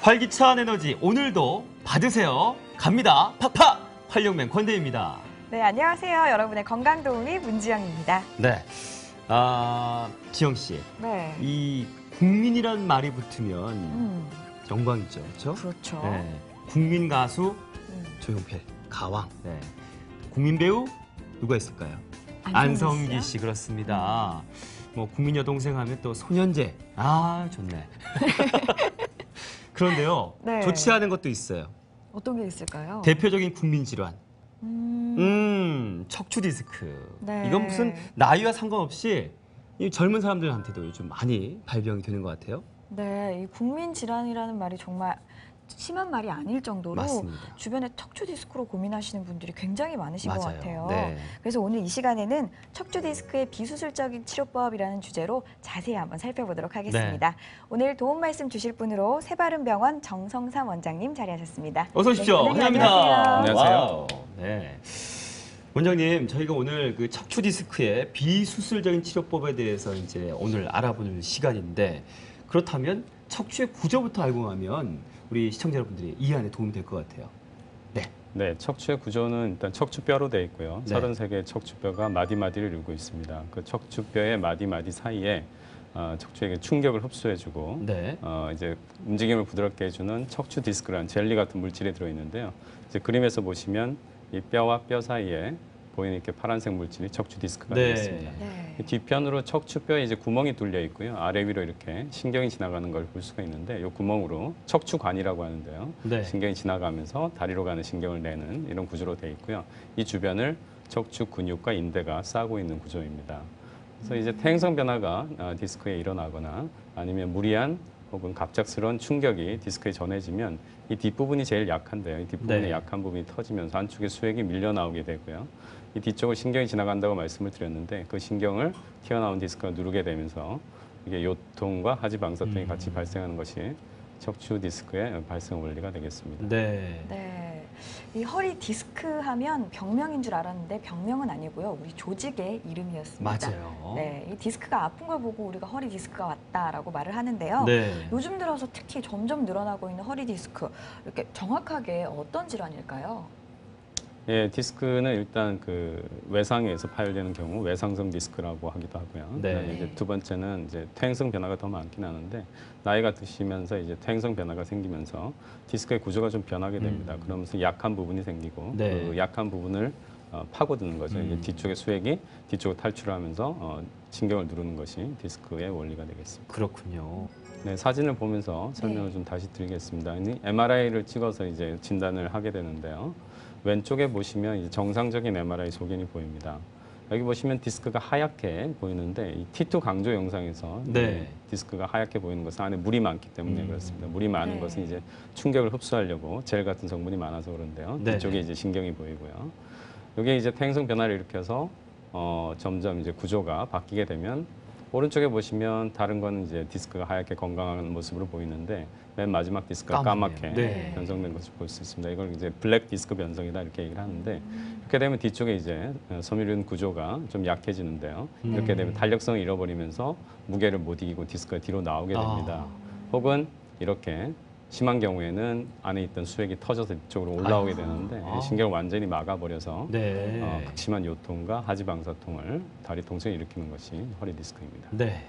활기찬 에너지 오늘도 받으세요. 갑니다. 팍팍! 활력맨 권대입니다. 네, 안녕하세요. 여러분의 건강도우미 문지영입니다. 네. 지영 씨. 네. 이 국민이란 말이 붙으면 영광이죠. 그렇죠? 그렇죠. 네. 국민 가수 조용필, 가왕. 네. 국민 배우 누가 있을까요? 안성기 씨, 그렇습니다. 뭐 국민 여동생 하면 또 손현재. 아, 좋네. 그런데요. 네. 좋지 않은 것도 있어요. 어떤 게 있을까요? 대표적인 국민 질환. 척추 디스크. 네. 이건 무슨 나이와 상관없이 이 젊은 사람들한테도 요즘 많이 발병이 되는 것 같아요. 네, 이 국민 질환이라는 말이 정말 심한 말이 아닐 정도로 맞습니다. 주변에 척추 디스크로 고민하시는 분들이 굉장히 많으신 것 맞아요. 같아요. 네. 그래서 오늘 이 시간에는 척추 디스크의 비수술적인 치료법이라는 주제로 자세히 한번 살펴보도록 하겠습니다. 네. 오늘 도움 말씀 주실 분으로 새바른병원 정성삼 원장님 자리하셨습니다. 어서 오십시오. 네, 원장님 환영합니다. 안녕하세요. 와우. 네. 원장님, 저희가 오늘 그 척추 디스크의 비수술적인 치료법에 대해서 이제 오늘 알아보는 시간인데, 그렇다면 척추의 구조부터 알고 가면 우리 시청자 여러분들이 이해 안에 도움이 될 것 같아요. 네. 네, 척추의 구조는 일단 척추뼈로 되어 있고요. 네. 33개의 척추뼈가 마디마디를 이루고 있습니다. 그 척추뼈의 마디마디 사이에 척추에게 충격을 흡수해주고 네. 이제 움직임을 부드럽게 해주는 척추 디스크라는 젤리 같은 물질이 들어있는데요. 이제 그림에서 보시면 이 뼈와 뼈 사이에 보이는 이렇게 파란색 물질이 척추 디스크가 네. 되겠습니다. 네. 뒤편으로 척추뼈에 이제 구멍이 뚫려 있고요. 아래 위로 이렇게 신경이 지나가는 걸 볼 수가 있는데 이 구멍으로 척추관이라고 하는데요. 네. 신경이 지나가면서 다리로 가는 신경을 내는 이런 구조로 되어 있고요. 이 주변을 척추 근육과 인대가 싸고 있는 구조입니다. 그래서 이제 퇴행성 변화가 디스크에 일어나거나 아니면 무리한 혹은 갑작스러운 충격이 디스크에 전해지면 이 뒷부분이 제일 약한데요. 이 뒷부분의 네. 약한 부분이 터지면서 안쪽에 수액이 밀려 나오게 되고요. 이 뒤쪽을 신경이 지나간다고 말씀을 드렸는데 그 신경을 튀어나온 디스크가 누르게 되면서 이게 요통과 하지방사통이 같이 발생하는 것이 척추 디스크의 발생 원리가 되겠습니다. 네. 네, 이 허리 디스크 하면 병명인 줄 알았는데 병명은 아니고요. 우리 조직의 이름이었습니다. 맞아요. 네, 이 디스크가 아픈 걸 보고 우리가 허리 디스크가 왔다라고 말을 하는데요. 네. 요즘 들어서 특히 점점 늘어나고 있는 허리 디스크, 이렇게 정확하게 어떤 질환일까요? 예, 디스크는 일단 그 외상에서 파열되는 경우 외상성 디스크라고 하기도 하고요. 네. 그다음에 이제 두 번째는 이제 퇴행성 변화가 더 많긴 하는데 나이가 드시면서 이제 퇴행성 변화가 생기면서 디스크의 구조가 좀 변하게 됩니다. 그러면서 약한 부분이 생기고 네. 그 약한 부분을 파고드는 거죠. 이제 뒤쪽의 수액이 뒤쪽으로 탈출하면서 신경을 누르는 것이 디스크의 원리가 되겠습니다. 그렇군요. 네, 사진을 보면서 설명을 좀 다시 드리겠습니다. MRI를 찍어서 이제 진단을 하게 되는데요. 왼쪽에 보시면 이제 정상적인 MRI 소견이 보입니다. 여기 보시면 디스크가 하얗게 보이는데 이 T2 강조 영상에서 네. 디스크가 하얗게 보이는 것은 안에 물이 많기 때문에 그렇습니다. 물이 많은 네. 것은 이제 충격을 흡수하려고 젤 같은 성분이 많아서 그런데요. 네. 뒤쪽에 이제 신경이 보이고요. 이게 이제 퇴행성 변화를 일으켜서 점점 이제 구조가 바뀌게 되면 오른쪽에 보시면 다른 거는 이제 디스크가 하얗게 건강한 모습으로 보이는데 맨 마지막 디스크가 까맣네요. 까맣게 네. 변성된 것을 볼 수 있습니다. 이걸 이제 블랙 디스크 변성이다 이렇게 얘기를 하는데 이렇게 되면 뒤쪽에 이제 섬유륜 구조가 좀 약해지는데요. 이렇게 되면 탄력성을 잃어버리면서 무게를 못 이기고 디스크가 뒤로 나오게 됩니다. 혹은 이렇게 심한 경우에는 안에 있던 수액이 터져서 뒤쪽으로 올라오게 되는데 신경을 완전히 막아버려서 네. 극심한 요통과 하지방사통을 다리 통증을 일으키는 것이 허리 디스크입니다. 네.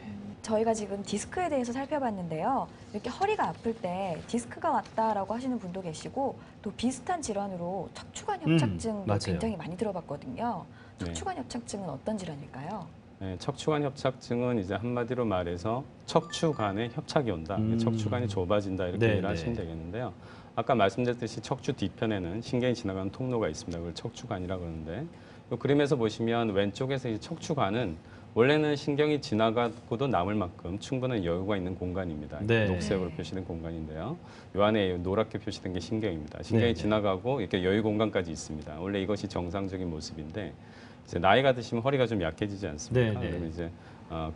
저희가 지금 디스크에 대해서 살펴봤는데요. 이렇게 허리가 아플 때 디스크가 왔다라고 하시는 분도 계시고 또 비슷한 질환으로 척추관 협착증도 맞아요. 굉장히 많이 들어봤거든요. 네. 척추관 협착증은 어떤 질환일까요? 네, 척추관 협착증은 이제 한마디로 말해서 척추관에 협착이 온다. 척추관이 좁아진다 이렇게 네, 이해를 네. 하시면 되겠는데요. 아까 말씀드렸듯이 척추 뒤편에는 신경이 지나가는 통로가 있습니다. 그걸 척추관이라고 그러는데 이 그림에서 보시면 왼쪽에서 이 척추관은 원래는 신경이 지나가고도 남을 만큼 충분한 여유가 있는 공간입니다. 네. 녹색으로 표시된 공간인데요. 이 안에 노랗게 표시된 게 신경입니다. 신경이 네, 네. 지나가고 이렇게 여유 공간까지 있습니다. 원래 이것이 정상적인 모습인데 이제 나이가 드시면 허리가 좀 약해지지 않습니까? 네, 네. 그리고 이제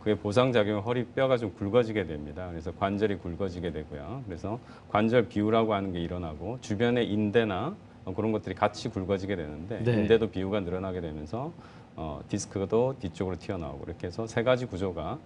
그의 보상작용은 허리 뼈가 좀 굵어지게 됩니다. 그래서 관절이 굵어지게 되고요. 그래서 관절 비우라고 하는 게 일어나고 주변의 인대나 그런 것들이 같이 굵어지게 되는데 네. 인대도 비우가 늘어나게 되면서 디스크도 뒤쪽으로 튀어나오고 이렇게 해서 세 가지 구조가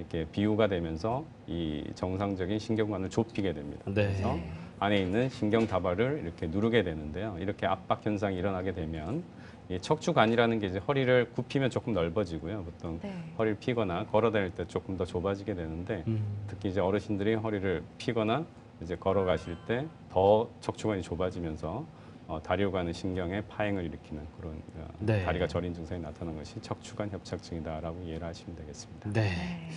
이렇게 비우가 되면서 이 정상적인 신경관을 좁히게 됩니다. 네. 그래서 안에 있는 신경 다발을 이렇게 누르게 되는데요. 이렇게 압박 현상이 일어나게 되면 이 척추관이라는 게 이제 허리를 굽히면 조금 넓어지고요. 보통 네. 허리를 피거나 걸어 다닐 때 조금 더 좁아지게 되는데 특히 이제 어르신들이 허리를 피거나 이제 걸어가실 때 더 척추관이 좁아지면서 다리로 가는 신경에 파행을 일으키는 그런 네. 다리가 저린 증상이 나타나는 것이 척추관 협착증이다라고 이해를 하시면 되겠습니다. 네. 네.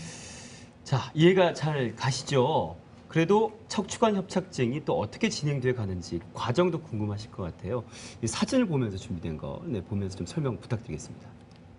자, 이해가 잘 가시죠? 그래도 척추관 협착증이 또 어떻게 진행돼 가는지 과정도 궁금하실 것 같아요. 이 사진을 보면서 준비된 거 보면서 좀 설명 부탁드리겠습니다.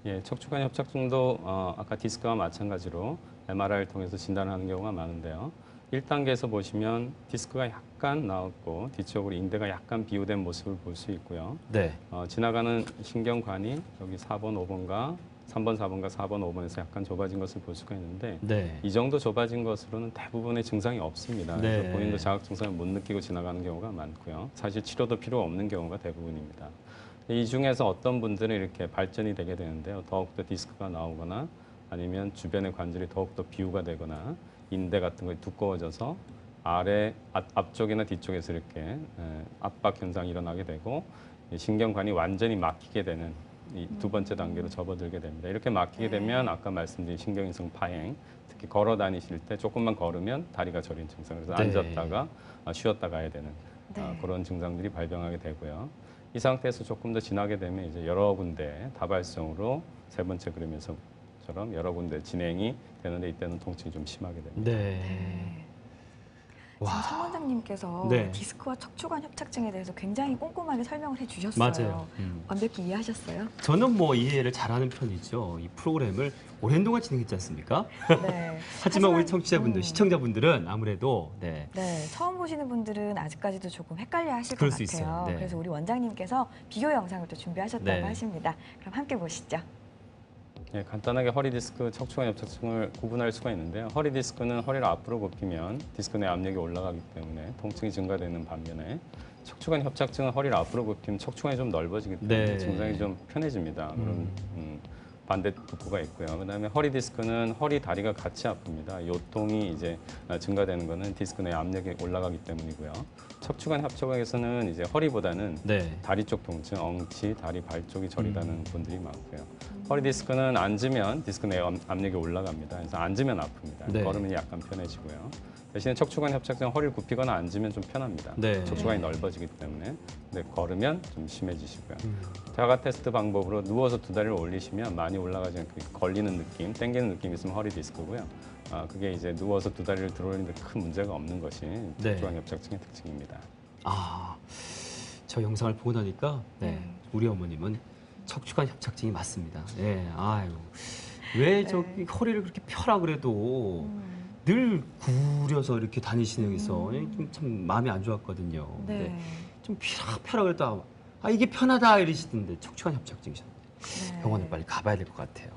예, 척추관 협착증도 아까 디스크와 마찬가지로 MRI를 통해서 진단하는 경우가 많은데요. 1단계에서 보시면 디스크가 약간 나왔고 뒤쪽으로 인대가 약간 비우된 모습을 볼 수 있고요. 네. 지나가는 신경관이 여기 4번, 5번과 3번, 4번과 4번, 5번에서 약간 좁아진 것을 볼 수가 있는데 네. 이 정도 좁아진 것으로는 대부분의 증상이 없습니다. 그래서 네. 본인도 자각 증상을 못 느끼고 지나가는 경우가 많고요. 사실 치료도 필요 없는 경우가 대부분입니다. 이 중에서 어떤 분들은 이렇게 발전이 되게 되는데요. 더욱더 디스크가 나오거나 아니면 주변의 관절이 더욱더 비우가 되거나 인대 같은 것이 두꺼워져서 아래 앞쪽이나 뒤쪽에서 이렇게 압박 현상이 일어나게 되고 신경관이 완전히 막히게 되는 이 두 번째 단계로 접어들게 됩니다. 이렇게 막히게 되면 아까 말씀드린 신경인성 파행, 특히 걸어 다니실 때 조금만 걸으면 다리가 저린 증상, 그래서 네. 앉았다가 쉬었다 가야 되는 네. 그런 증상들이 발병하게 되고요. 이 상태에서 조금 더 지나게 되면 이제 여러 군데 다발성으로 세 번째 그림에서처럼 여러 군데 진행이 되는데 이때는 통증이 좀 심하게 됩니다. 네. 네. 와. 지금 상 원장님께서 네. 디스크와 척추관 협착증에 대해서 굉장히 꼼꼼하게 설명을 해주셨어요. 맞아요. 완벽히 이해하셨어요? 저는 뭐 이해를 잘하는 편이죠. 이 프로그램을 오랜 동안 진행했지 않습니까? 네. 하지만 우리 청취자분들, 시청자분들은 아무래도 네. 네, 처음 보시는 분들은 아직까지도 조금 헷갈려하실 것 그럴 수 같아요. 있어요. 네. 그래서 우리 원장님께서 비교 영상을 또 준비하셨다고 네. 하십니다. 그럼 함께 보시죠. 예, 간단하게 허리 디스크, 척추관 협착증을 구분할 수가 있는데요. 허리 디스크는 허리를 앞으로 굽히면 디스크 내 압력이 올라가기 때문에 통증이 증가되는 반면에 척추관 협착증은 허리를 앞으로 굽히면 척추관이 좀 넓어지기 때문에 네. 증상이 좀 편해집니다. 그런 반대 부부가 있고요. 그다음에 허리 디스크는 허리 다리가 같이 아픕니다. 요통이 이제 증가되는 것은 디스크 내 압력이 올라가기 때문이고요. 척추관 협착증에서는 이제 허리보다는 네. 다리 쪽 통증, 엉치, 다리, 발 쪽이 저리다는 분들이 많고요. 허리 디스크는 앉으면 디스크 내 압력이 올라갑니다. 그래서 앉으면 아픕니다. 네. 걸으면 약간 편해지고요. 대신에 척추관 협착증은 허리를 굽히거나 앉으면 좀 편합니다. 네. 척추관이 넓어지기 때문에. 근데 걸으면 좀 심해지시고요. 자가 테스트 방법으로 누워서 두 다리를 올리시면 많이 올라가지 않고 걸리는 느낌, 당기는 느낌이 있으면 허리 디스크고요. 그게 이제 누워서 두 다리를 들어올리는데 큰 문제가 없는 것이 척추관 협착증의 특징입니다. 아, 저 영상을 보고 나니까 네. 우리 어머님은 척추관 협착증이 맞습니다. 네. 아유. 왜 저기 허리를 그렇게 펴라 그래도 늘 구려서 이렇게 다니시는 여기서 참 마음이 안 좋았거든요. 네. 근데 좀 펴라 그래도 이게 편하다 이러시던데 척추관 협착증이셨는데 네. 병원에 빨리 가봐야 될 것 같아요.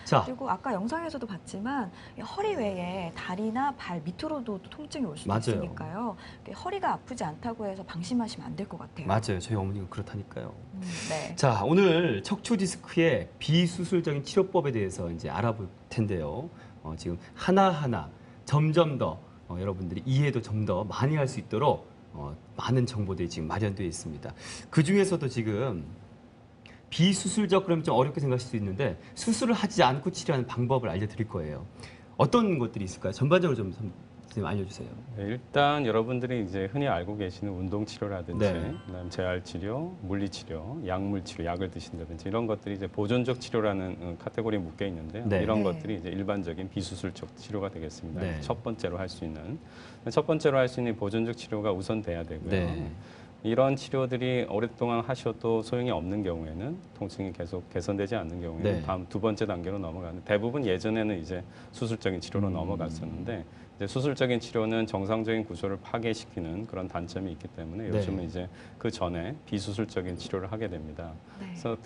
자, 그리고 아까 영상에서도 봤지만 이 허리 외에 다리나 발 밑으로도 통증이 올 수도 맞아요. 있으니까요. 허리가 아프지 않다고 해서 방심하시면 안 될 것 같아요. 맞아요. 저희 어머니가 그렇다니까요. 네. 자, 오늘 척추 디스크의 비수술적인 치료법에 대해서 이제 알아볼 텐데요. 지금 하나하나 점점 더 여러분들이 이해도 좀 더 많이 할 수 있도록 많은 정보들이 지금 마련되어 있습니다. 그 중에서도 지금 비수술적 그러면 좀 어렵게 생각할 수도 있는데 수술을 하지 않고 치료하는 방법을 알려드릴 거예요. 어떤 것들이 있을까요? 전반적으로 좀 선생님 알려주세요. 네, 일단 여러분들이 이제 흔히 알고 계시는 운동 치료라든지, 네. 그다음 재활 치료, 물리 치료, 약물 치료, 약을 드신다든지 이런 것들이 이제 보존적 치료라는 카테고리에 묶여 있는데요. 네. 이런 네. 것들이 이제 일반적인 비수술적 치료가 되겠습니다. 네. 첫 번째로 할 수 있는 보존적 치료가 우선 돼야 되고요. 네. 이런 치료들이 오랫동안 하셔도 소용이 없는 경우에는 통증이 계속 개선되지 않는 경우에는 네. 다음 두 번째 단계로 넘어가는 대부분 예전에는 이제 수술적인 치료로 음. 넘어갔었는데 이제 수술적인 치료는 정상적인 구조를 파괴시키는 그런 단점이 있기 때문에 네. 요즘은 이제 그 전에 비수술적인 치료를 하게 됩니다. 네. 그래서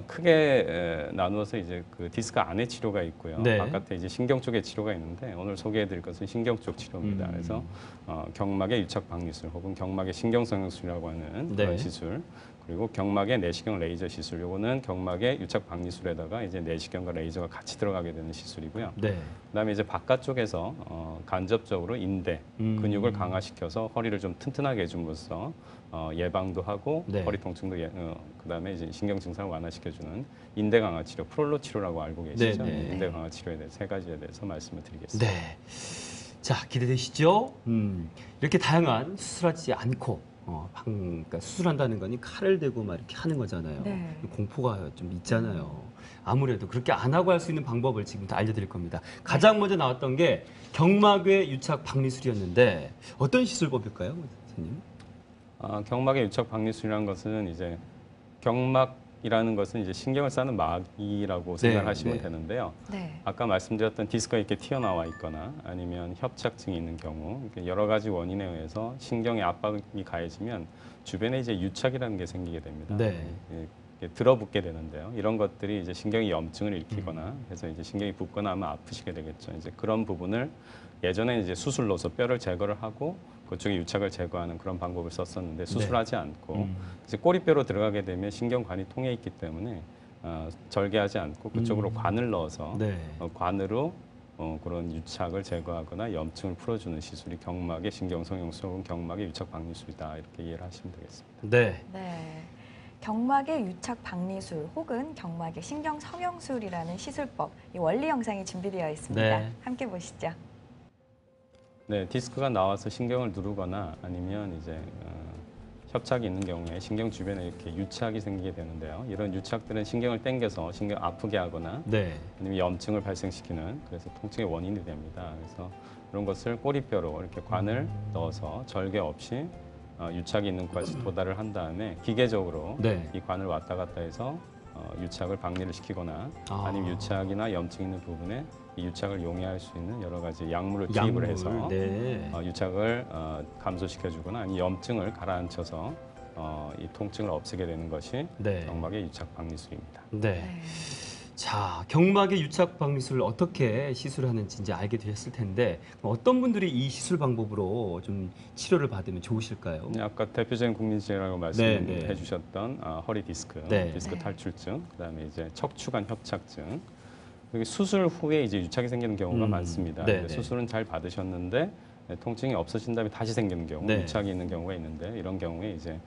크게 나누어서 이제 그 디스크 안의 치료가 있고요. 네. 바깥에 이제 신경 쪽의 치료가 있는데 오늘 소개해드릴 것은 신경 쪽 치료입니다. 그래서 경막의 유착 박리술 혹은 경막의 신경성형술이라고 하는 네. 그런 시술. 그리고 경막의 내시경 레이저 시술, 요거는 경막의 유착 박리술에다가 이제 내시경과 레이저가 같이 들어가게 되는 시술이고요. 네. 그다음에 이제 바깥쪽에서 간접적으로 인대 근육을 강화시켜서 허리를 좀 튼튼하게 해줌으로써 예방도 하고 네. 허리 통증도 그다음에 이제 신경 증상을 완화시켜주는 인대 강화 치료, 프롤로 치료라고 알고 계시죠? 네, 네. 인대 강화 치료에 대해 세 가지에 대해서 말씀을 드리겠습니다. 네. 자, 기대되시죠? 이렇게 다양한 수술하지 않고 그러니까 수술한다는 거니 칼을 대고 막 이렇게 하는 거잖아요. 네. 공포가 좀 있잖아요. 아무래도 그렇게 안 하고 할 수 있는 방법을 지금부터 알려드릴 겁니다. 가장 먼저 나왔던 게 경막외 유착 박리술이었는데 어떤 시술법일까요, 선생님? 경막의 유착 박리술이라는 것은 이제 경막이라는 것은 이제 신경을 싸는 막이라고 생각하시면 네. 되는데요. 네. 아까 말씀드렸던 디스크가 이렇게 튀어나와 있거나 아니면 협착증이 있는 경우 이렇게 여러 가지 원인에 의해서 신경의 압박이 가해지면 주변에 이제 유착이라는 게 생기게 됩니다. 네. 이렇게 들어붙게 되는데요. 이런 것들이 이제 신경이 염증을 일으키거나 해서 이제 신경이 붓거나 하면 아프시게 되겠죠. 이제 그런 부분을 예전에 이제 수술로서 뼈를 제거를 하고 그쪽에 유착을 제거하는 그런 방법을 썼었는데 수술하지 않고 이제 꼬리뼈로 들어가게 되면 신경관이 통해 있기 때문에 절개하지 않고 그쪽으로 관을 넣어서 네. 관으로 그런 유착을 제거하거나 염증을 풀어주는 시술이 경막의 신경성형술 혹은 경막의 유착 박리술이다 이렇게 이해를 하시면 되겠습니다. 네. 네. 경막의 유착 박리술 혹은 경막의 신경 성형술이라는 시술법, 이 원리 영상이 준비되어 있습니다. 네. 함께 보시죠. 네, 디스크가 나와서 신경을 누르거나 아니면 이제 협착이 있는 경우에 신경 주변에 이렇게 유착이 생기게 되는데요. 이런 유착들은 신경을 당겨서 신경 아프게 하거나 네. 아니면 염증을 발생시키는 그래서 통증의 원인이 됩니다. 그래서 이런 것을 꼬리뼈로 이렇게 관을 넣어서 절개 없이 유착이 있는 곳까지 도달을 한 다음에 기계적으로 네. 이 관을 왔다 갔다 해서 유착을 박리를 시키거나 아. 아니면 유착이나 염증 있는 부분에 이 유착을 용해할 수 있는 여러 가지 약물을 투입을 해서 네. 유착을 감소시켜주거나 아니면 염증을 가라앉혀서 이 통증을 없애게 되는 것이 네. 경막의 유착 박리술입니다. 네. 네. 자, 경막의 유착 박리술을 어떻게 시술하는지 이제 알게 되셨을 텐데 어떤 분들이 이 시술 방법으로 좀 치료를 받으면 좋으실까요? 아까 대표적인 국민질환이라고 말씀해 네. 주셨던 허리 디스크, 네. 디스크 네. 탈출증, 그다음에 이제 척추관 협착증. 여기 수술 후에 이제 유착이 생기는 경우가 많습니다. 네, 근데 네. 수술은 잘 받으셨는데 통증이 없어진 다음에 다시 생기는 경우, 네. 유착이 있는 경우가 있는데 이런 경우에 이제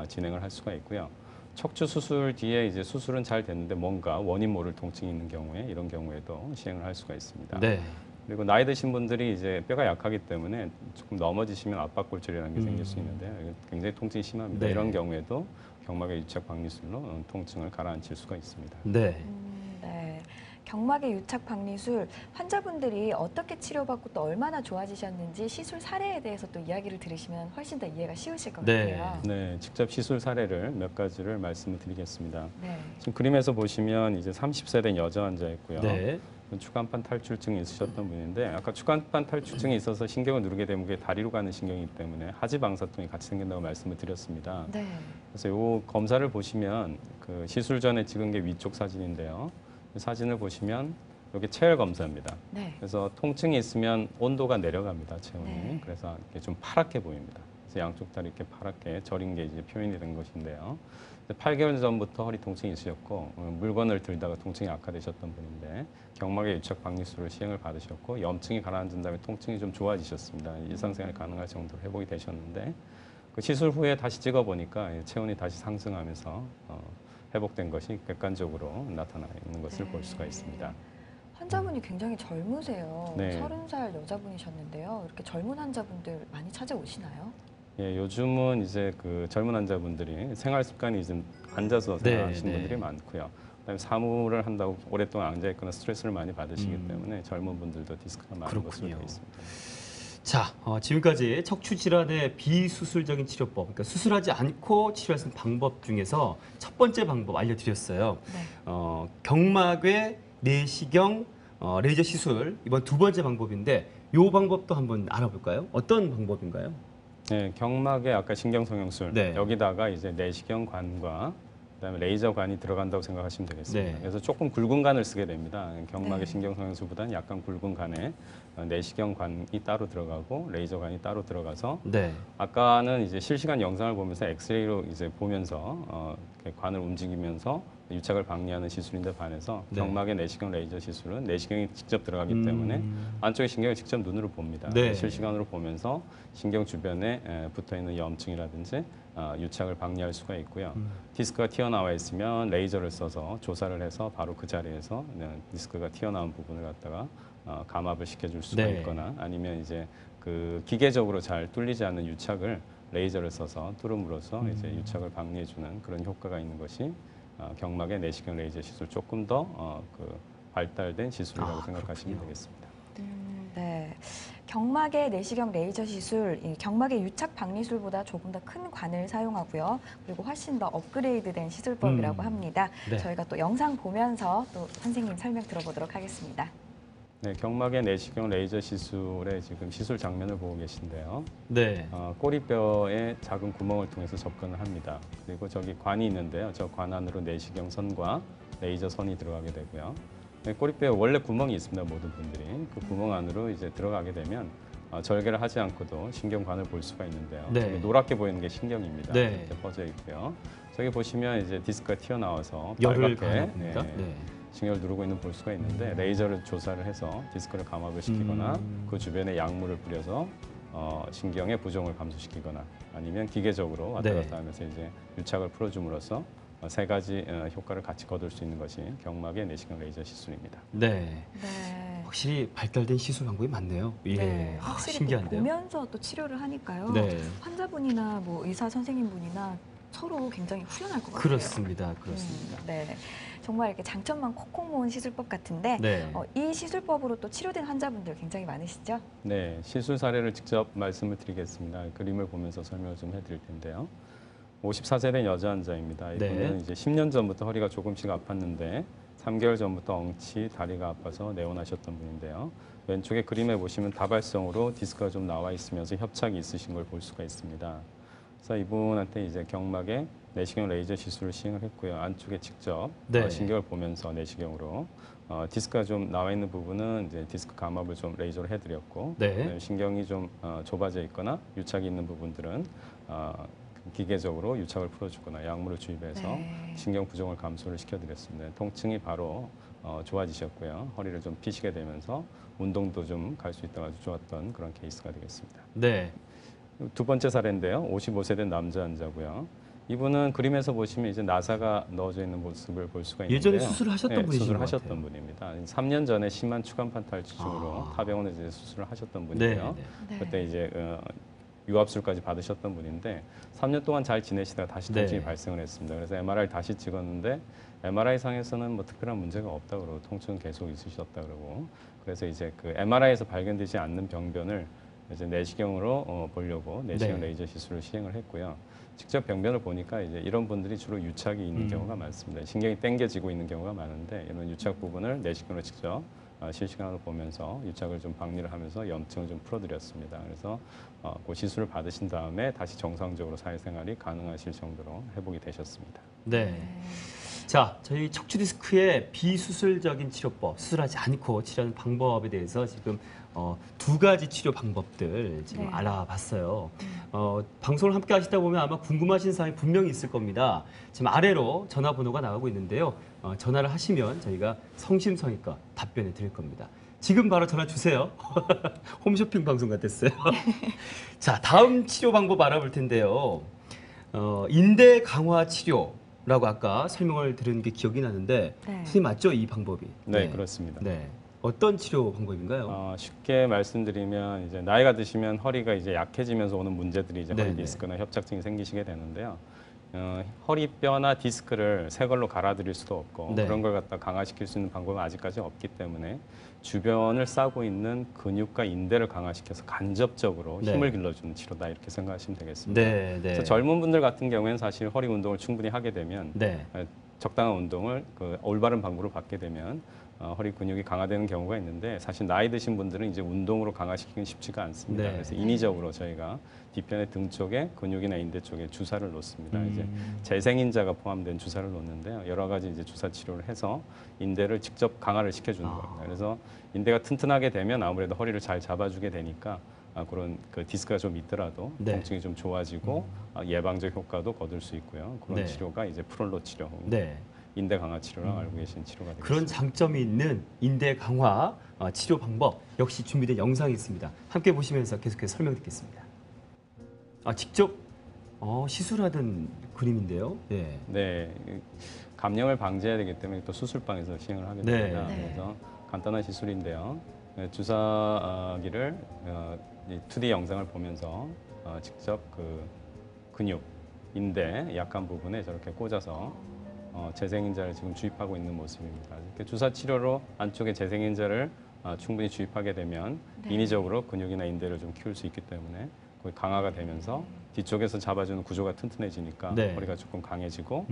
진행을 할 수가 있고요. 척추 수술 뒤에 이제 수술은 잘 됐는데 뭔가 원인 모를 통증이 있는 경우에 이런 경우에도 시행을 할 수가 있습니다. 네. 그리고 나이 드신 분들이 이제 뼈가 약하기 때문에 조금 넘어지시면 압박골절이라는 게 생길 수 있는데 굉장히 통증이 심합니다. 네. 이런 경우에도 경막의 유착 박리술로 통증을 가라앉힐 수가 있습니다. 네. 네. 경막의 유착 박리술 환자분들이 어떻게 치료받고 또 얼마나 좋아지셨는지 시술 사례에 대해서 또 이야기를 들으시면 훨씬 더 이해가 쉬우실 것 네. 같아요. 네, 직접 시술 사례를 몇 가지를 말씀을 드리겠습니다. 네. 지금 그림에서 보시면 이제 30세 된 여자 환자였고요. 네. 추간판 탈출증이 있으셨던 분인데 아까 추간판 탈출증이 있어서 신경을 누르게 되면 그게 다리로 가는 신경이기 때문에 하지방사통이 같이 생긴다고 말씀을 드렸습니다. 네. 그래서 이 검사를 보시면 그 시술 전에 찍은 게 위쪽 사진인데요. 이 사진을 보시면 여기 체열 검사입니다. 네. 그래서 통증이 있으면 온도가 내려갑니다, 체온이. 네. 그래서 이렇게 좀 파랗게 보입니다. 그래서 양쪽 다리 이렇게 파랗게 저린 게 이제 표현이 된 것인데요. 8개월 전부터 허리 통증이 있으셨고 물건을 들다가 통증이 악화되셨던 분인데 경막의 유착 박리술을 시행을 받으셨고 염증이 가라앉은 다음에 통증이 좀 좋아지셨습니다. 일상생활이 가능할 정도로 회복이 되셨는데 그 시술 후에 다시 찍어보니까 체온이 다시 상승하면서 회복된 것이 객관적으로 나타나 있는 것을 볼 수가 있습니다. 환자분이 굉장히 젊으세요. 네. 30살 여자분이셨는데요. 이렇게 젊은 환자분들 많이 찾아오시나요? 예, 요즘은 이제 그 젊은 환자분들이 생활 습관이 좀 앉아서 네, 생활하시는 네. 분들이 많고요. 그다음에 사무를 한다고 오랫동안 앉아 있거나 스트레스를 많이 받으시기 때문에 젊은 분들도 디스크가 많은 것으로 그렇군요. 되어 있습니다. 자, 지금까지 척추 질환의 비수술적인 치료법, 그러니까 수술하지 않고 치료할 수 있는 방법 중에서 첫 번째 방법 알려드렸어요. 네. 경막외 내시경 레이저 시술, 이번 두 번째 방법인데 이 방법도 한번 알아볼까요? 어떤 방법인가요? 네, 경막의 아까 신경성형술 네. 여기다가 이제 내시경 관과 그다음에 레이저관이 들어간다고 생각하시면 되겠습니다. 네. 그래서 조금 굵은 관을 쓰게 됩니다. 경막의 네. 신경성형술보다는 약간 굵은 관에 내시경관이 따로 들어가고 레이저관이 따로 들어가서 네. 아까는 이제 실시간 영상을 보면서 엑스레이로 이제 보면서 이렇게 관을 움직이면서 유착을 방지하는 시술인데 반해서 네. 경막의 내시경 레이저 시술은 내시경이 직접 들어가기 때문에 안쪽의 신경을 직접 눈으로 봅니다. 네. 실시간으로 보면서 신경 주변에 붙어 있는 염증이라든지 유착을 방지할 수가 있고요. 디스크가 튀어나와 있으면 레이저를 써서 조사를 해서 바로 그 자리에서 디스크가 튀어나온 부분을 갖다가 감압을 시켜줄 수가 네. 있거나 아니면 이제 그 기계적으로 잘 뚫리지 않는 유착을 레이저를 써서 뚫음으로써 이제 유착을 방지해주는 그런 효과가 있는 것이 경막의 내시경 레이저 시술 조금 더 그 발달된 시술이라고 생각하시면 그렇군요. 되겠습니다. 네. 경막의 내시경 레이저 시술, 이 경막의 유착 방리술보다 조금 더 큰 관을 사용하고요. 그리고 훨씬 더 업그레이드된 시술법이라고 합니다. 네. 저희가 또 영상 보면서 또 선생님 설명 들어보도록 하겠습니다. 네, 경막의 내시경 레이저 시술의 지금 시술 장면을 보고 계신데요. 네. 꼬리뼈에 작은 구멍을 통해서 접근을 합니다. 그리고 저기 관이 있는데요. 저 관 안으로 내시경 선과 레이저 선이 들어가게 되고요. 네, 꼬리뼈에 원래 구멍이 있습니다. 모든 분들이 그 구멍 안으로 이제 들어가게 되면 절개를 하지 않고도 신경관을 볼 수가 있는데요. 네. 저기 노랗게 보이는 게 신경입니다. 네. 이렇게 퍼져 있고요. 저기 보시면 이제 디스크가 튀어나와서 열을 빨갛게 가합니다. 네. 신경을 누르고 있는 볼 수가 있는데 레이저를 조사를 해서 디스크를 감압을 시키거나 그 주변에 약물을 뿌려서 신경의 부종을 감소시키거나 아니면 기계적으로 왔다 네. 갔다 하면서 이제 유착을 풀어줌으로써 세 가지 효과를 같이 거둘 수 있는 것이 경막의 내시경 레이저 시술입니다. 네. 네. 확실히 발달된 시술 방법이 많네요. 예. 네, 아, 확실히 또 신기한데요. 보면서 또 치료를 하니까요. 네. 환자분이나 뭐 의사 선생님분이나 서로 굉장히 후련할 것 같아요. 그렇습니다. 그렇습니다. 네, 정말 이렇게 장점만 콕콕 모은 시술법 같은데 네. 이 시술법으로 또 치료된 환자분들 굉장히 많으시죠? 네, 시술 사례를 직접 말씀을 드리겠습니다. 그림을 보면서 설명을 좀 해드릴 텐데요. 54세 된 여자 환자입니다. 이분은 네. 이제 10년 전부터 허리가 조금씩 아팠는데 3개월 전부터 엉치, 다리가 아파서 내원하셨던 분인데요. 왼쪽에 그림에 보시면 다발성으로 디스크가 좀 나와 있으면서 협착이 있으신 걸 볼 수가 있습니다. 그래서 이분한테 이제 경막에 내시경 레이저 시술을 시행을 했고요. 안쪽에 직접 네. 신경을 보면서 내시경으로 디스크가 좀 나와 있는 부분은 이제 디스크 감압을 좀 레이저로 해드렸고 네. 신경이 좀 좁아져 있거나 유착이 있는 부분들은 기계적으로 유착을 풀어주거나 약물을 주입해서 네. 신경 부종을 감소를 시켜드렸습니다. 통증이 바로 좋아지셨고요. 허리를 좀 피시게 되면서 운동도 좀 갈 수 있다가 아주 좋았던 그런 케이스가 되겠습니다. 네. 두 번째 사례인데요. 55세 된 남자 환자고요. 이분은 그림에서 보시면 이제 나사가 넣어져 있는 모습을 볼 수가 있는데요. 예전에 수술을 하셨던 분이신 수술을 것 하셨던 같아요. 분입니다. 3년 전에 심한 추간판 탈주증으로 아. 타병원에 이제 수술을 하셨던 네. 분이고요. 네. 네. 그때 이제 유압술까지 받으셨던 분인데 3년 동안 잘 지내시다가 다시 통증이 네. 발생을 했습니다. 그래서 MRI 다시 찍었는데 MRI 상에서는 뭐 특별한 문제가 없다 그러고 통증은 계속 있으셨다 그러고 그래서 이제 그 MRI에서 발견되지 않는 병변을 이제 내시경으로 보려고 내시경 네. 레이저 시술을 시행을 했고요. 직접 병변을 보니까 이제 이런 분들이 주로 유착이 있는 경우가 많습니다. 신경이 당겨지고 있는 경우가 많은데 이런 유착 부분을 내시경으로 직접 실시간으로 보면서 유착을 좀 방리를 하면서 염증을 좀 풀어드렸습니다. 그래서 그 시술을 받으신 다음에 다시 정상적으로 사회생활이 가능하실 정도로 회복이 되셨습니다. 네. 자, 저희 척추 디스크의 비수술적인 치료법, 수술하지 않고 치료하는 방법에 대해서 지금 두 가지 치료 방법들 지금 네. 알아봤어요. 방송을 함께 하시다 보면 아마 궁금하신 사항이 분명히 있을 겁니다. 지금 아래로 전화번호가 나가고 있는데요. 전화를 하시면 저희가 성심성의껏 답변해 드릴 겁니다. 지금 바로 전화 주세요. 홈쇼핑 방송 같았어요. 자, 다음 치료 방법 알아볼 텐데요. 인대 강화 치료라고 아까 설명을 들은 게 기억이 나는데 네. 선생님 맞죠? 이 방법이? 네, 그렇습니다. 네. 어떤 치료 방법인가요? 쉽게 말씀드리면 이제 나이가 드시면 허리가 이제 약해지면서 오는 문제들이 이제 네네. 허리 디스크나 협착증이 생기시게 되는데요. 허리뼈나 디스크를 새 걸로 갈아드릴 수도 없고 네. 그런 걸 갖다 강화시킬 수 있는 방법은 아직까지 없기 때문에 주변을 싸고 있는 근육과 인대를 강화시켜서 간접적으로 네. 힘을 길러주는 치료다 이렇게 생각하시면 되겠습니다. 네, 네. 그래서 젊은 분들 같은 경우에는 사실 허리 운동을 충분히 하게 되면 네. 적당한 운동을 그 올바른 방법으로 받게 되면 허리 근육이 강화되는 경우가 있는데 사실 나이 드신 분들은 이제 운동으로 강화시키기는 쉽지가 않습니다. 네. 그래서 인위적으로 저희가 뒤편의 등 쪽에 근육이나 인대 쪽에 주사를 놓습니다. 이제 재생인자가 포함된 주사를 놓는데요. 여러 가지 이제 주사 치료를 해서 인대를 직접 강화를 시켜주는 겁니다. 그래서 인대가 튼튼하게 되면 아무래도 허리를 잘 잡아주게 되니까 그런 그 디스크가 좀 있더라도 네. 통증이 좀 좋아지고 예방적 효과도 거둘 수 있고요. 그런 네. 치료가 이제 프롤로 치료, 네. 인대 강화 치료라고 알고 계신 치료가 되겠습니다. 그런 장점이 있는 인대 강화 치료 방법 역시 준비된 영상이 있습니다. 함께 보시면서 계속해서 설명 듣겠습니다. 직접 시술하던 그림인데요. 네. 네, 감염을 방지해야 되기 때문에 또 수술방에서 시행을 하게 됩니다. 네. 그래서 간단한 시술인데요. 주사기를 2D 영상을 보면서 직접 그 근육, 인대 약한 부분에 저렇게 꽂아서 재생인자를 지금 주입하고 있는 모습입니다. 이렇게 주사 치료로 안쪽에 재생인자를 충분히 주입하게 되면 네. 인위적으로 근육이나 인대를 좀 키울 수 있기 때문에 거의 강화가 되면서 뒤쪽에서 잡아주는 구조가 튼튼해지니까 네. 허리가 조금 강해지고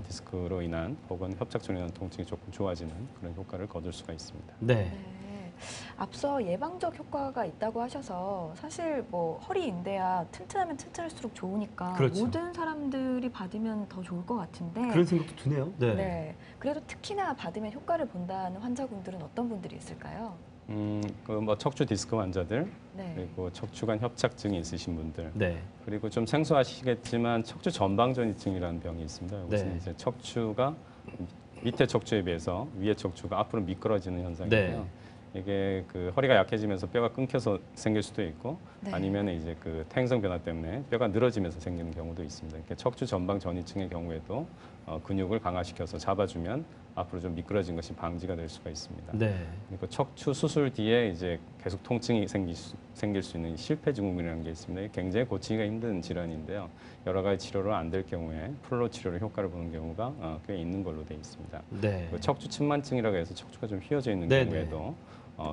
디스크로 인한 혹은 협착증으로 인한 통증이 조금 좋아지는 그런 효과를 거둘 수가 있습니다. 네. 네. 앞서 예방적 효과가 있다고 하셔서 사실 뭐 허리 인대야 튼튼하면 튼튼할수록 좋으니까 그렇죠. 모든 사람들이 받으면 더 좋을 것 같은데 그런 생각도 드네요. 네. 네. 그래도 특히나 받으면 효과를 본다는 환자분들은 어떤 분들이 있을까요? 그 뭐 척추 디스크 환자들 네. 그리고 척추관 협착증이 있으신 분들 네. 그리고 좀 생소하시겠지만 척추 전방전이증이라는 병이 있습니다. 이것은 네. 이제 척추가 밑에 척추에 비해서 위에 척추가 앞으로 미끄러지는 현상인데요. 네. 이게 그 허리가 약해지면서 뼈가 끊겨서 생길 수도 있고 네. 아니면 이제 그 퇴행성 변화 때문에 뼈가 늘어지면서 생기는 경우도 있습니다. 이렇게 척추 전방 전이증의 경우에도 근육을 강화시켜서 잡아주면 앞으로 좀 미끄러진 것이 방지가 될 수가 있습니다. 네. 그리고 척추 수술 뒤에 이제 계속 통증이 생길 수 있는 실패 증후군이라는 게 있습니다. 이게 굉장히 고치기가 힘든 질환인데요. 여러 가지 치료로 안 될 경우에 프롤로 치료로 효과를 보는 경우가 꽤 있는 걸로 되어 있습니다. 네. 그 척추 침만증이라고 해서 척추가 좀 휘어져 있는 네, 경우에도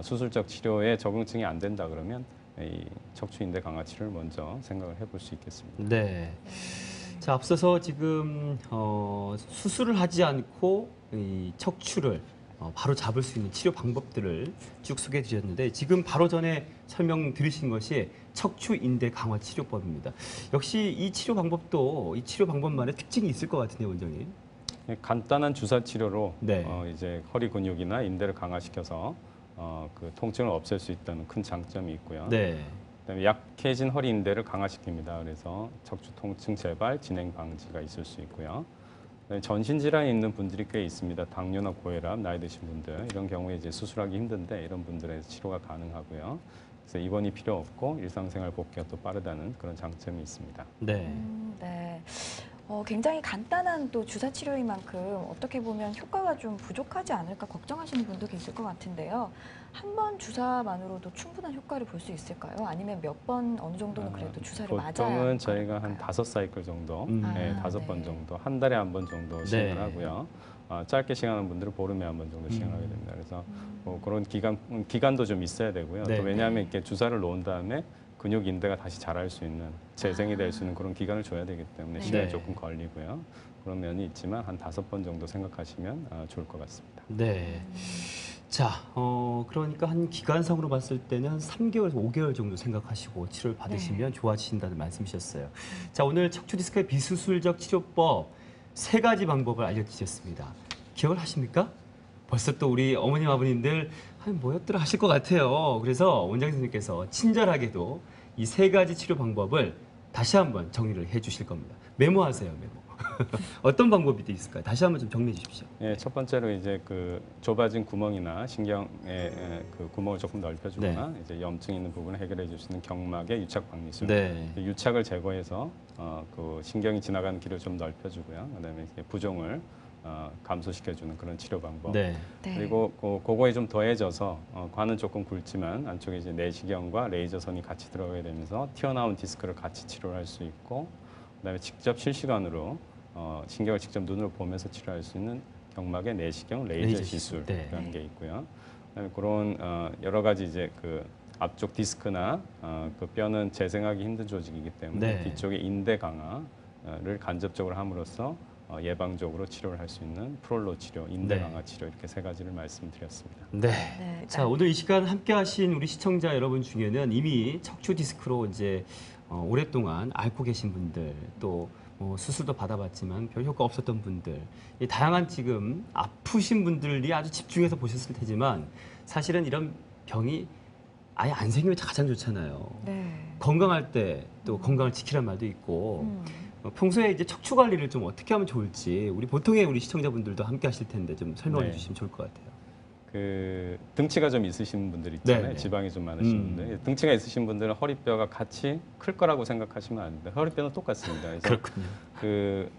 수술적 치료에 적응증이 안 된다 그러면 이 척추인대 강화 치료를 먼저 생각을 해볼 수 있겠습니다. 네. 자, 앞서서 지금 수술을 하지 않고 이 척추를 바로 잡을 수 있는 치료 방법들을 쭉 소개해 주셨는데 지금 바로 전에 설명 들으신 것이 척추 인대 강화 치료법입니다. 역시 이 치료 방법도 이 치료 방법만의 특징이 있을 것 같은데요, 원장님. 간단한 주사 치료로 네. 이제 허리 근육이나 인대를 강화시켜서 그 통증을 없앨 수 있다는 큰 장점이 있고요. 네. 그다음에 약해진 허리 인대를 강화시킵니다. 그래서 척추 통증 재발, 진행 방지가 있을 수 있고요. 그다음에 전신 질환이 있는 분들이 꽤 있습니다. 당뇨나 고혈압, 나이 드신 분들 이런 경우에 이제 수술하기 힘든데 이런 분들의 치료가 가능하고요. 그래서 입원이 필요 없고 일상생활 복귀가 또 빠르다는 그런 장점이 있습니다. 네. 네. 굉장히 간단한 또 주사 치료인 만큼 어떻게 보면 효과가 좀 부족하지 않을까 걱정하시는 분도 계실 것 같은데요. 한 번 주사만으로도 충분한 효과를 볼 수 있을까요? 아니면 몇 번 어느 정도는 그래도 주사를 맞아야 보통은 저희가 한 할까요? 5사이클 정도, 아, 네, 5번 정도, 한 달에 한 번 정도 시행을 네. 하고요. 짧게 시행하는 분들은 보름에 한 번 정도 시행을 하게 됩니다. 그래서 뭐 그런 기간도 좀 있어야 되고요. 네. 또 왜냐하면 이렇게 주사를 놓은 다음에 근육 인대가 다시 자랄 수 있는 재생이 될 수 있는 그런 기간을 줘야 되기 때문에 네. 시간이 네. 조금 걸리고요. 그런 면이 있지만 한 5번 정도 생각하시면 좋을 것 같습니다. 네. 자, 그러니까 한 기간상으로 봤을 때는 한 3개월에서 5개월 정도 생각하시고 치료를 받으시면 좋아지신다는 말씀이셨어요. 자, 오늘 척추 디스크의 비수술적 치료법 3가지 방법을 알려주셨습니다. 기억을 하십니까? 벌써 또 우리 어머님, 아버님들 뭐였더라 하실 것 같아요. 그래서 원장 선생님께서 친절하게도 이 3가지 치료 방법을 다시 한번 정리를 해 주실 겁니다. 메모하세요, 메모. 어떤 방법이 있을까요? 다시 한번 좀 정리해 주십시오. 예, 첫 번째로 이제 그 좁아진 구멍이나 신경의 그 구멍을 조금 넓혀주거나 이제 염증 있는 부분을 해결해 줄 수 있는 경막의 유착 박리술. 네. 유착을 제거해서 그 신경이 지나가는 길을 좀 넓혀주고요. 그다음에 이제 부종을 감소시켜주는 그런 치료 방법. 네. 네. 그리고 그거에 좀 더해져서 관은 조금 굵지만 안쪽에 이제 내시경과 레이저선이 같이 들어가게 되면서 튀어나온 디스크를 같이 치료를 할 수 있고, 그다음에 직접 실시간으로 신경을 직접 눈으로 보면서 치료할 수 있는 경막의 내시경 레이저 레이저 시술. 시술이라는 네. 게 있고요. 그다음에 그런 여러 가지 이제 그 앞쪽 디스크나 그 뼈는 재생하기 힘든 조직이기 때문에 네. 뒤쪽의 인대 강화를 간접적으로 함으로써 예방적으로 치료를 할 수 있는 프롤로 치료, 인대 네. 강화 치료 이렇게 세 가지를 말씀드렸습니다. 네. 네, 자, 오늘 이 시간 함께 하신 우리 시청자 여러분 중에는 이미 척추 디스크로 이제 오랫동안 앓고 계신 분들, 또 수술도 받아봤지만 별 효과 없었던 분들, 이 다양한 지금 아프신 분들이 아주 집중해서 보셨을 테지만 사실은 이런 병이 아예 안 생기면 가장 좋잖아요. 네. 건강할 때 또 건강을 지키란 말도 있고 음. 평소에 이제 척추 관리를 좀 어떻게 하면 좋을지 우리 보통의 우리 시청자분들도 함께 하실 텐데 좀 설명해 네. 주시면 좋을 것 같아요. 그 등치가 좀 있으신 분들 있잖아요. 네. 지방이 좀 많으신 분들. 등치가 있으신 분들은 허리뼈가 같이 클 거라고 생각하시면 안 됩니다. 허리뼈는 똑같습니다. 그래서 그렇군요. 그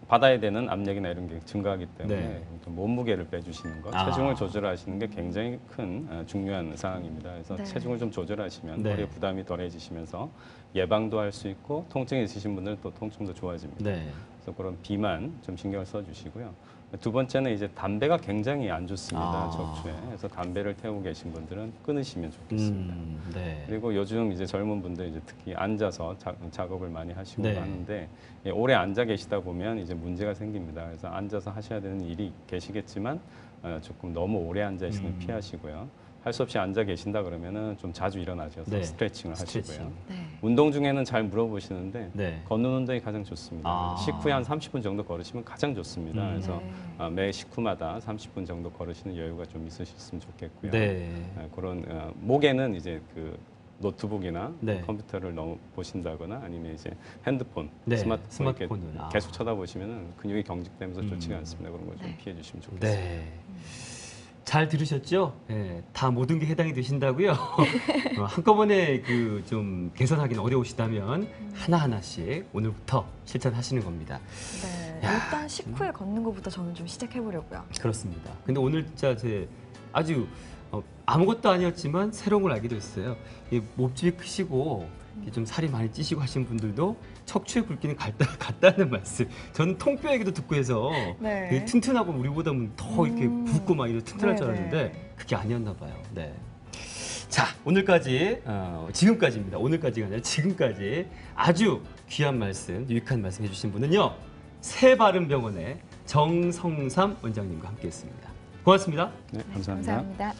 받아야 되는 압력이나 이런 게 증가하기 때문에 네. 좀 몸무게를 빼주시는 것, 아. 체중을 조절하시는 게 굉장히 큰 중요한 사항입니다. 그래서 네. 체중을 좀 조절하시면 네. 허리에 부담이 덜해지시면서 예방도 할 수 있고 통증이 있으신 분들은 또 통증도 좋아집니다. 네. 그래서 그런 비만 좀 신경을 써주시고요. 두 번째는 이제 담배가 굉장히 안 좋습니다. 아. 척추에. 그래서 담배를 태우고 계신 분들은 끊으시면 좋겠습니다. 네. 그리고 요즘 이제 젊은 분들 이제 특히 앉아서 작업을 많이 하시고 네. 하는데 오래 앉아 계시다 보면 이제 문제가 생깁니다. 그래서 앉아서 하셔야 되는 일이 계시겠지만 조금 너무 오래 앉아 있으면 피하시고요. 할 수 없이 앉아 계신다 그러면은 좀 자주 일어나셔서 네. 스트레칭을 스트레칭. 하시고요. 네. 운동 중에는 잘 물어보시는데 네. 걷는 운동이 가장 좋습니다. 아. 식후에 한 30분 정도 걸으시면 가장 좋습니다. 그래서 네. 매 식후마다 30분 정도 걸으시는 여유가 좀 있으셨으면 좋겠고요. 네. 그런 목에는 이제 그 노트북이나 네. 컴퓨터를 너무 보신다거나 아니면 이제 핸드폰, 네, 스마트폰 이렇게 스마트폰을. 아. 계속 쳐다보시면 근육이 경직되면서 좋지가 않습니다. 그런 걸 좀 네. 피해 주시면 좋겠습니다. 네. 잘 들으셨죠? 네, 다 모든 게 해당이 되신다고요. 한꺼번에 그 좀 개선하기는 어려우시다면 하나하나씩 오늘부터 실천하시는 겁니다. 네. 야. 일단 식후에 걷는 것부터 저는 좀 시작해 보려고요. 그렇습니다. 근데 오늘 진짜 제 아주 아무것도 아니었지만 새로운 걸 알게 됐어요. 이 몸집이 크시고 이렇게 좀 살이 많이 찌시고 하신 분들도 척추의 굵기는 같다는 말씀. 저는 통뼈 얘기도 듣고 해서 네. 되게 튼튼하고 우리보다는 더 이렇게 붓고 막 이렇게 튼튼할 줄 네네. 알았는데 그게 아니었나 봐요. 네. 자, 오늘까지 지금까지입니다. 오늘까지가 아니라 지금까지 아주 귀한 말씀, 유익한 말씀 해주신 분은요. 새바른병원의 정성삼 원장님과 함께했습니다. 고맙습니다. 네, 네, 감사합니다. 감사합니다.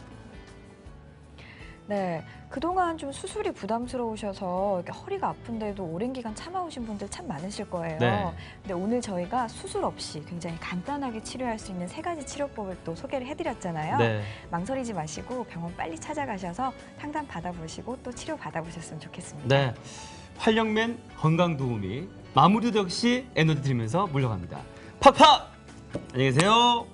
네, 그동안 좀 수술이 부담스러우셔서 이렇게 허리가 아픈데도 오랜 기간 참아오신 분들 참 많으실 거예요. 네. 근데 오늘 저희가 수술 없이 굉장히 간단하게 치료할 수 있는 3가지 치료법을 또 소개를 해드렸잖아요. 네. 망설이지 마시고 병원 빨리 찾아가셔서 상담 받아보시고 또 치료 받아보셨으면 좋겠습니다. 네. 활력맨 건강도우미 마무리도 역시 에너지 드리면서 물러갑니다. 팍팍! 안녕히 계세요.